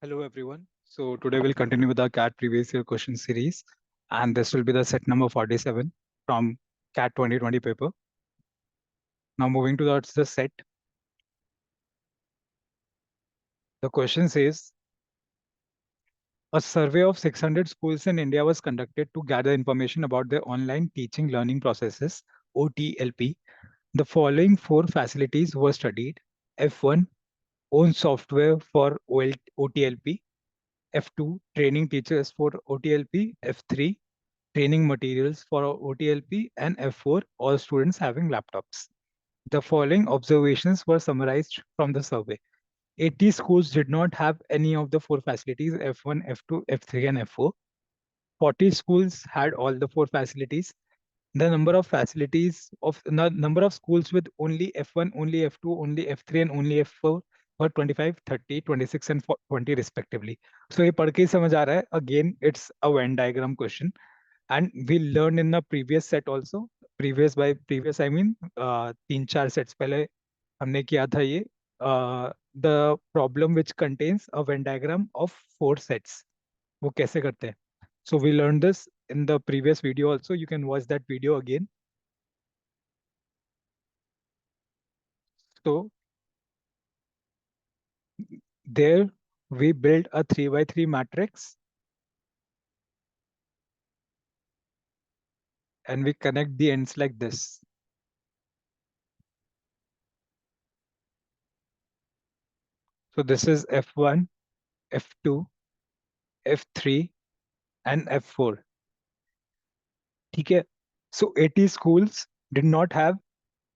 Hello everyone. So today we'll continue with our CAT previous year question series, and this will be the set number 47 from CAT 2020 paper. Now moving towards the set, the question says, a survey of 600 schools in India was conducted to gather information about their online teaching learning processes, OTLP. The following four facilities were studied. F1, own software for OTLP. F2, training teachers for OTLP. F3, training materials for OTLP, and F4, all students having laptops. The following observations were summarized from the survey. 80 schools did not have any of the four facilities F1, F2, F3, and F4. 40 schools had all the four facilities. The number of schools with only F1, only F2, only F3, and only F4 were 25, 30, 26, and 20 respectively. So ये पढ़ के ही समझ आ रहा है. Again, it's a Venn diagram question. And we learned in the previous set also. Previous I mean 3-4 sets पहले हमने किया था ये the problem which contains a Venn diagram of 4 sets. वो कैसे करते हैं? So we learned this in the previous video also. You can watch that video again. So there we build a 3 by 3 matrix and we connect the ends like this. So this is F1, F2, F3, and F4. Okay. So 80 schools did not have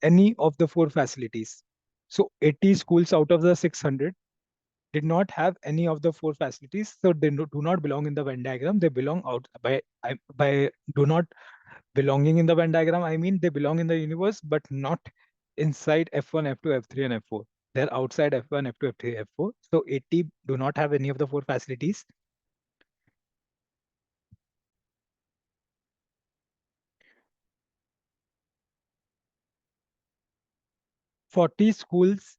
any of the four facilities. So 80 schools out of the 600 did not have any of the four facilities. So they do not belong in the Venn diagram. They belong out by do not belonging in the Venn diagram. I mean, they belong in the universe, but not inside F1, F2, F3, and F4. They're outside F1, F2, F3, F4. So 80 do not have any of the four facilities. 40 schools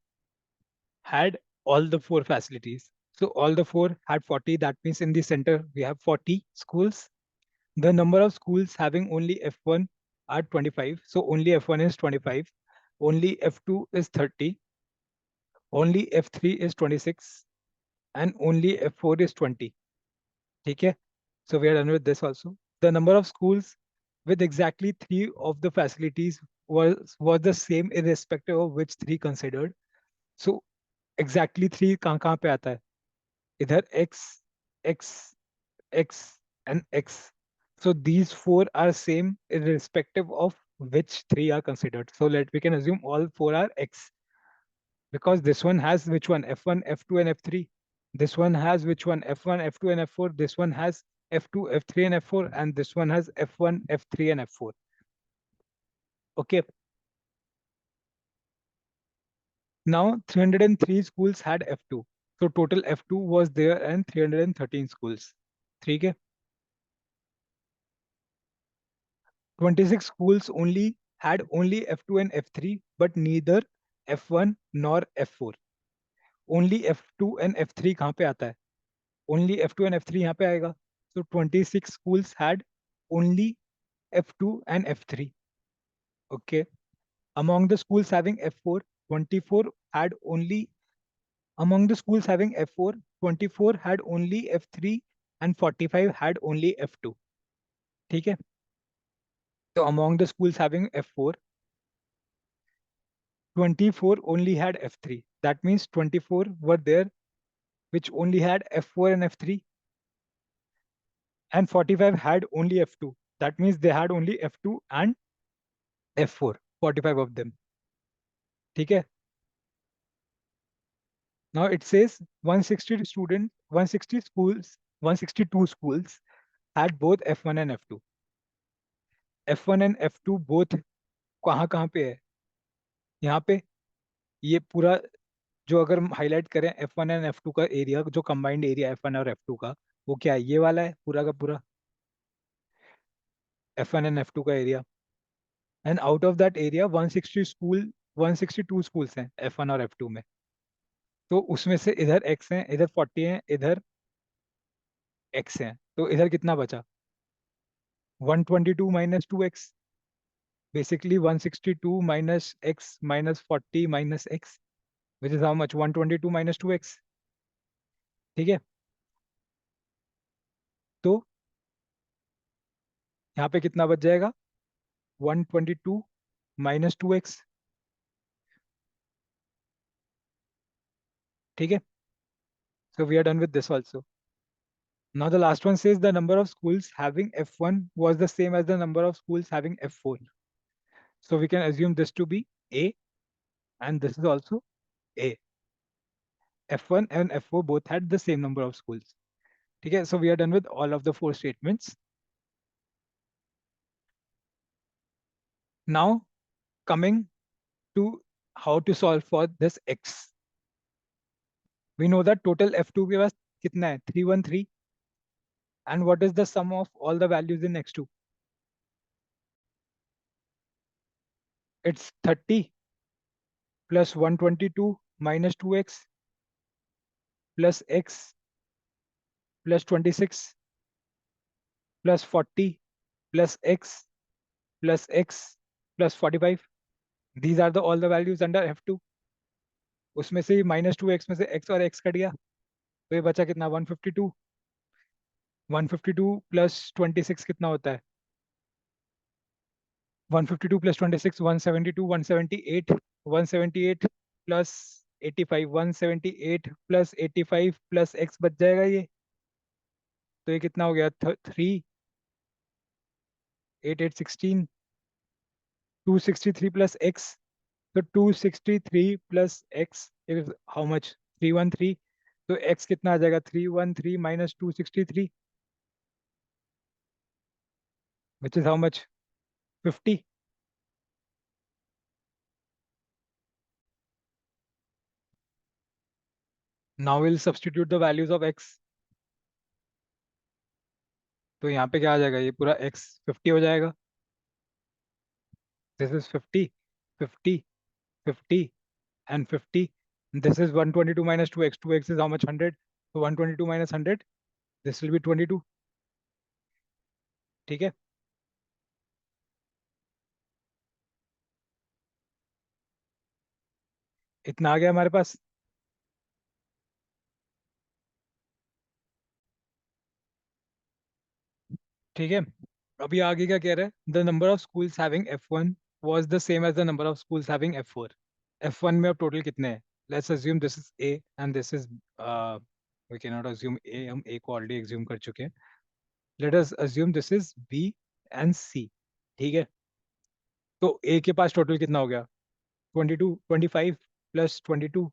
had all the four facilities. So all the four had 40. That means in the center, we have 40 schools. The number of schools having only F1 are 25. So only F1 is 25. Only F2 is 30. Only F3 is 26. And only F4 is 20. Okay? So we are done with this also. The number of schools with exactly 3 of the facilities was the same irrespective of which 3 considered. So exactly 3 कहाँ पे आता है? इधर x, x, x, and x. So these 4 are same irrespective of which 3 are considered. So we can assume all 4 are x, because this one has which one? F1, F2, and F3. This one has which one? F1, F2, and F4. This one has F2, F3, and F4. And this one has F1, F3, and F4. Okay. Now 303 schools had F2. So total F2 was there and 313 schools. 3K. 26 schools had only F2 and F3, but neither F1 nor F4. Only F2 and F3 कहाँ पे आता है? Only F2 and F3 यहाँ पे आएगा. So 26 schools had only F2 and F3. Okay. Among the schools having F4, 24 had only among the schools having F4, 24 had only F3 and 45 had only F2. ठीक है? So among the schools having F4, 24 only had F3. That means 24 were there which only had F4 and F3, and 45 had only F2. That means they had only F2 and F4, 45 of them. Okay. Now it says 160 schools, 162 schools had both F1 and F2. F1 and F2 both कहाँ कहाँ पे है? यहाँ पे ये पूरा जो अगर हम हाईलाइट करें F1 एंड F2 का एरिया, जो कंबाइंड एरिया F1 और F2 का, वो क्या है? ये वाला है पूरा का पूरा F1 एंड F2 का area. And out of that area 162 schools हैं F1 और F2 में. तो उसमें से इधर x है, इधर 40 है, इधर x है, तो इधर कितना बचा? 122 minus 2x, basically 162 minus x minus 40 minus x, which is how much? 122 minus 2x। ठीक है, तो यहाँ पे कितना बच जाएगा? 122 माइनस 2x। ठीक है, so we are done with this also. Now the last one says the number of schools having F1 was the same as the number of schools having F4. So we can assume this to be A, and this is also A. F1 and F4 both had the same number of schools. Okay, so we are done with all of the four statements. Now coming to how to solve for this X. We know that total F2 के पास कितना है? 313. And what is the sum of all the values in X2? It's 30 plus 122 minus 2x plus x plus 26 plus 40 plus x plus 45. These are all the values under F2. उसमें से -2x में से x और x cut गया, तो ये बचा कितना? 152. 152 प्लस 26 कितना होता है? 152 plus 26 172, 178, 178 plus 85, 178 plus 85 plus x बच जाएगा ये, तो ये कितना हो गया? 8 8 16, 263 प्लस x, तो 263 plus x is how much? 313. तो x कितना आ जाएगा? 313 minus 263, which is how much? 50. Now will substitute the values of x. तो यहाँ पे क्या आ जाएगा? ये पूरा x 50 हो जाएगा. This is 50, 50, 50 and 50. This is 122 minus 2x. 2x is how much? 100. So 122 minus 100, this will be 22. ठीक है, इतना आ गया हमारे पास. ठीक है, अभी आगे क्या कह रहा है? The number of schools having F1 was the same as the number of schools having F4. F1 में अब टोटल कितने हैं? Let's assume this is A and this is we cannot assume A, हम A को already assume कर चुके हैं. Let us assume this is B and C. ठीक है, तो A के पास टोटल कितना हो गया? 22, 25 plus 22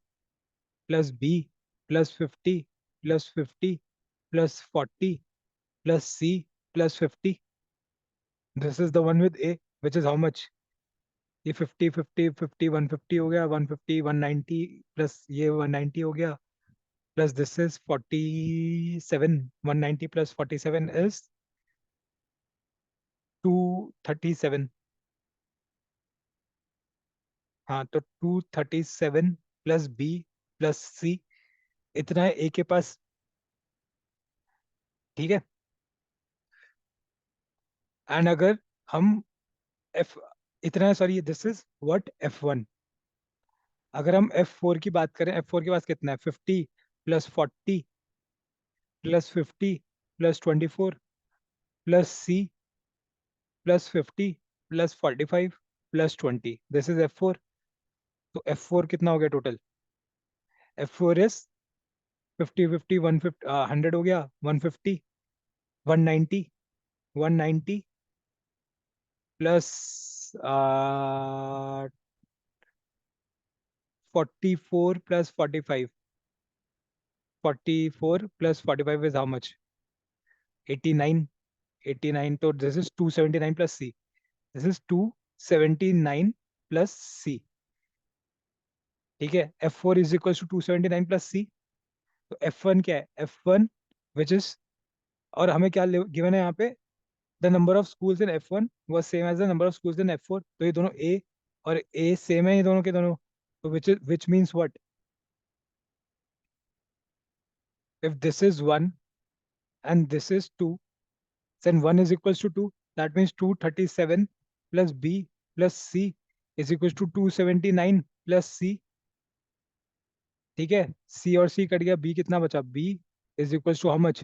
plus B plus 50 plus 50 plus 40 plus C plus 50. This is the one with A, which is how much? ये 50 50 50 150 हो गया, 150 190 प्लस ये 190 हो गया, plus this is 47. 190 plus 47 is 237. हाँ, तो 237 प्लस B प्लस C, इतना है A के पास. ठीक है, एंड अगर हम F इतना है, sorry this is what? F1. अगर हम F4 की बात करें, F4 के पास कितना है? 50 plus 40 plus 50 plus 24 plus C plus 50 plus 45 plus 20. This is F4. तो F4 कितना हो गया टोटल? F4 इज 50 50 150 100 हो गया, 150 190 190 plus 44 plus 45. 44 plus 45 is how much? 89. 89, तो this is 279 plus C. This is 279 plus C. ठीक है, F4 is equal to 279 plus C. तो F1 क्या है? F1 विच इज, और हमें क्या गिवन है यहाँ पे? The number of schools in F1 was same as the number of schools in F4. तो ये दोनों A और A सेम है, ये दोनों के दोनों. तो which means what? If this is 1 and this is 2, then 1 is equals to 2. That means 237 plus B plus C is equals to 279 plus C. ठीक है, C और C कट गया, B कितना बचा? B is equals to how much?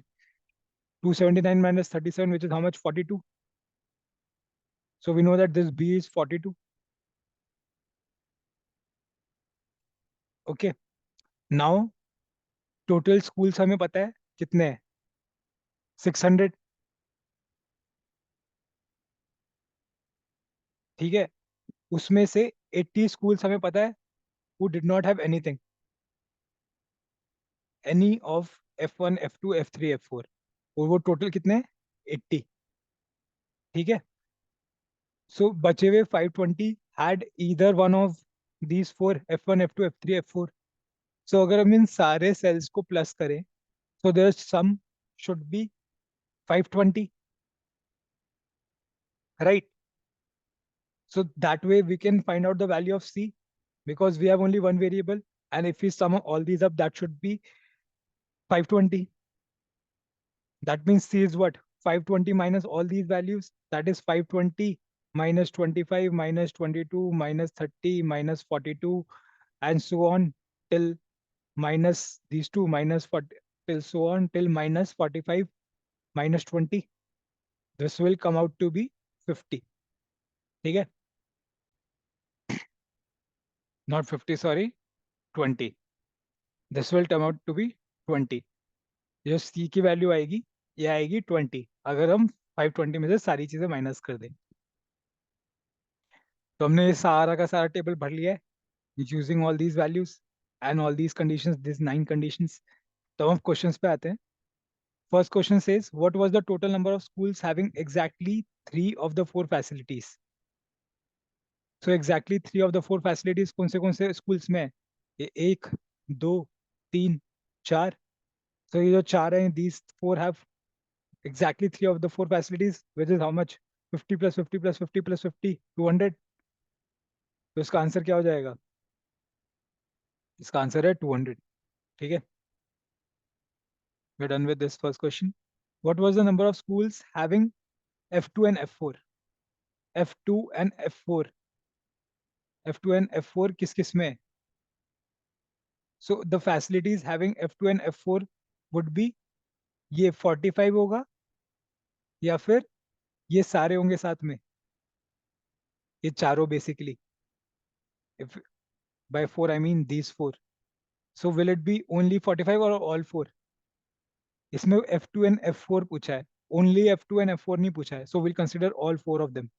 279 minus 37, which is how much? 42. So we know that this B is 42. Okay. Now total schools हमें पता है कितने हैं? 600. ठीक है, उसमें से 80 schools हमें पता है who did not have anything, any of F1 F2 F3 F4, और वो टोटल कितने हैं? 80. ठीक है, सो बचे हुए 520 had either one of these four, F1 F2 F3 F4. सो अगर हम इन सारे सेल्स को प्लस करें, so their sum should be 520, right? So that way we can find out the value of C, because we have only one variable, and if we sum all these up, that should be 520. That means C is what? 520 minus all these values, that is 520 minus 25 minus 22 minus 30 minus 42, and so on till minus these two minus 40, till so on till minus 45 minus 20. This will come out to be 50. ठीक है, not 50, sorry, 20. This will come out to be 20. जो C की value आएगी, ये आएगी 20, अगर हम 520 में से सारी चीजें माइनस कर दें. तो हमने ये सारा का सारा टेबल भर लिया है using all these values and all these conditions, this 9 conditions. तो हम क्वेश्चंस पे आते हैं. First question says, what was the total number of schools having exactly 3 of the 4 facilities? So exactly 3 of the 4 facilities कौन से schools में है? ये 1, 2, 3, 4. So ये जो 4 हैं, these 4 have exactly 3 of the 4 facilities, which is how much? 50 plus 50 plus 50 plus 50, 200. तो इसका आंसर क्या हो जाएगा? इसका आंसर है 200. ठीक है, we're done with this first question. What was the number of schools having F2 and F4? F2 and F4. F2 and F4 किस किस में? So the facilities having F2 and F4 would be, ये 45 होगा, या फिर ये सारे होंगे साथ में, ये चारों basically. If by 4 I mean these 4. So will it be only 45 or all 4? इसमें F2 and F4 पूछा है, only F2 and F4 नहीं पूछा है. So we'll consider all 4 of them,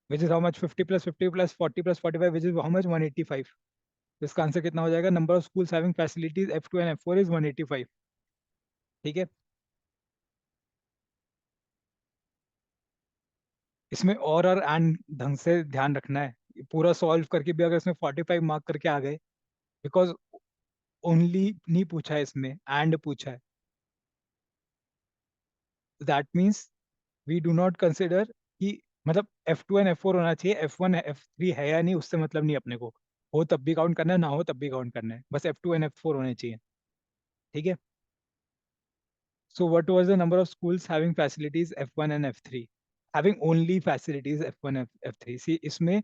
which is how much? 50 plus 50 plus 40 plus 45, which is how much? 185. तो इसका answer कितना हो जाएगा? Number of schools having facilities F2 and F4 is 185. ठीक है, इसमें और एंड ढंग से ध्यान रखना है. ये पूरा सॉल्व करके भी अगर इसमें 45 मार्क करके आ गए, बिकॉज ओनली नहीं पूछा है, इसमें एंड पूछा है. That means we do not consider कि मतलब F2 एंड F4 होना चाहिए, F1 F3 है या नहीं उससे मतलब नहीं अपने को. हो तब भी काउंट करना है, ना हो तब भी काउंट करना है, बस F2 एंड F4 होने चाहिए. ठीक है, so what was the number of schools having facilities F1 and F3? Having only facilities F1 F3. See, इसमें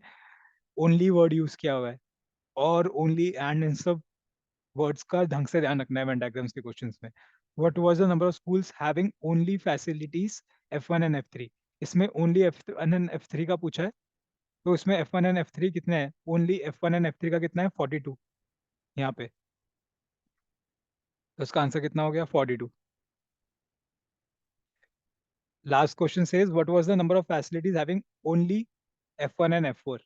only word यूज किया हुआ है, और only and इन सब वर्ड्स का ढंग से ध्यान रखना है वेन डायग्राम्स के क्वेश्चंस में. What was the number of schools having only facilities F1 and F3? इसमें ओनली F1 एंड F3 का पूछा है, तो इसमें F1 एंड F3 कितने हैं? ओनली F1 एंड F3 का कितना है? 42 यहाँ पे. तो इसका आंसर कितना हो गया? 42. Last question says, what was the number of facilities having only F1 and F4?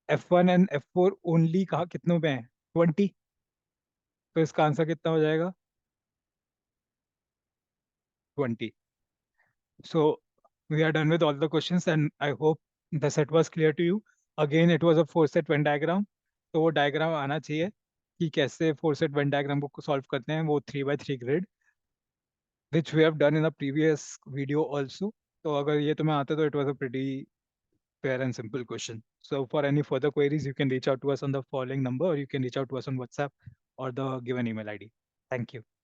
F1 and F4 only कहा कितनों पे हैं? 20. तो इसका आंसर कितना हो जाएगा? 20. So we are done with all the questions and I hope the set was clear to you. Again, it was a four set Venn diagram. तो वो डायग्राम आना चाहिए कि कैसे फोर सेट वेन डायग्राम को सॉल्व करते हैं, वो 3x3 grid, which we have done in a previous video also. तो अगर ये तुम्हें आता तो it was a pretty fair and simple question. So for any further queries, you can reach out to us on the following number, or you can reach out to us on WhatsApp or the given email ID. Thank you.